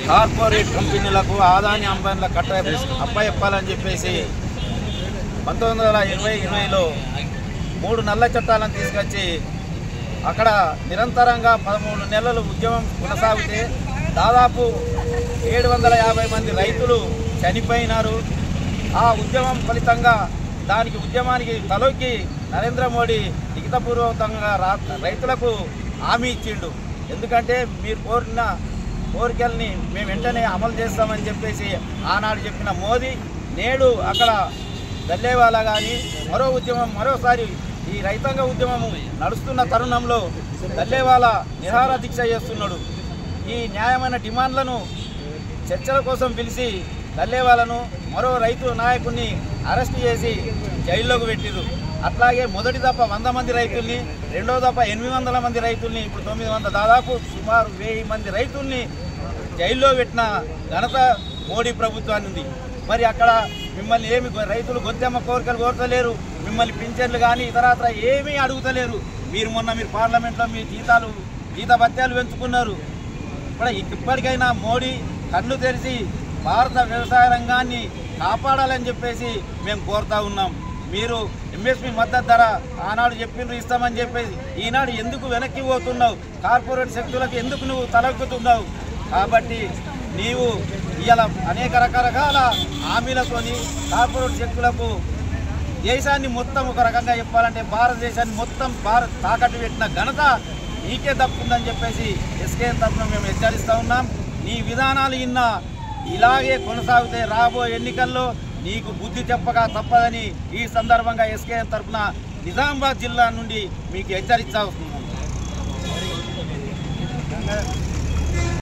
Corporate కంపెనీలకు ఆదాని అంబానీల కట్ట అప్పచెప్పాలని చెప్పేసి 1920లో 3 నల్ల చట్టాలను తీసుకొచ్చి అక్కడ నిరంతరంగా 13 నెలలు ఉద్యమం కొనసాగితే దాదాపు 750 మంది రైతులు చనిపోయినారు. ఆ ఉద్యమం ఫలితంగా ఉద్యమానికి తలొక్కి నరేంద్ర మోడీ లిఖితపూర్వకంగా రైతులకు హామీ ఇచ్చిండు. ఎందుకంటే మీరు కోరిన కోరికల్ని మేము వెంటనే అమలు చేస్తామని చెప్పేసి ఆనాడు చెప్పిన మోదీ నేడు అక్కడ దల్లేవాలా కానీ మరో ఉద్యమం మరోసారి ఈ రైతాంగ ఉద్యమము నడుస్తున్న తరుణంలో దల్లేవాలా నిరాహార దీక్ష చేస్తున్నాడు. ఈ న్యాయమైన డిమాండ్లను చర్చల కోసం పిలిచి దల్లేవాలను మరో రైతు నాయకుడిని అరెస్ట్ చేసి జైల్లోకి పెట్టిరు. అట్లాగే మొదటి దఫ 100 మంది రైతుల్ని, రెండో దఫ 800 మంది రైతుల్ని, ఇప్పుడు 900 దాదాపు సుమారు 1000 మంది రైతుల్ని జైల్లో పెట్టిన ఘనత మోడీ ప్రభుత్వాన్ని ఉంది. మరి అక్కడ మిమ్మల్ని ఏమి రైతులు గొంతెమ్మ కోరికలు కోరతలేరు, మిమ్మల్ని పింఛన్లు కానీ ఇతరత్ర ఏమీ అడుగుతలేరు. మీరు పార్లమెంట్లో మీ జీతభత్యాలు పెంచుకున్నారు. ఇప్పటికైనా మోడీ కళ్ళు తెరిచి భారత వ్యవసాయ రంగాన్ని కాపాడాలని చెప్పేసి మేము కోరుతా ఉన్నాం. మీరు ఎంఎస్పీ మద్దతు ధర ఆనాడు చెప్పిండ్రు ఇస్తామని చెప్పేసి ఈనాడు ఎందుకు వెనక్కి పోతున్నావు? కార్పొరేట్ శక్తులకు ఎందుకు నువ్వు తలొక్కుతున్నావు? కాబట్టి నీవు ఇలా అనేక రకరకాల హామీలతోని కార్పొరేట్ శక్తులకు దేశాన్ని మొత్తం ఒక రకంగా చెప్పాలంటే భారతదేశాన్ని మొత్తం తాకట్టు పెట్టిన ఘనత నీకే దక్కుతుందని చెప్పేసి ఎస్కేఎన్ తరఫున మేము హెచ్చరిస్తూ ఉన్నాం. నీ విధానాలు ఇలాగే కొనసాగితే రాబోయే ఎన్నికల్లో నీకు బుద్ధి చెప్పక తప్పదని ఈ సందర్భంగా ఎస్కేఎన్ తరఫున నిజామాబాద్ జిల్లా నుండి మీకు హెచ్చరిస్తా వస్తున్నాం.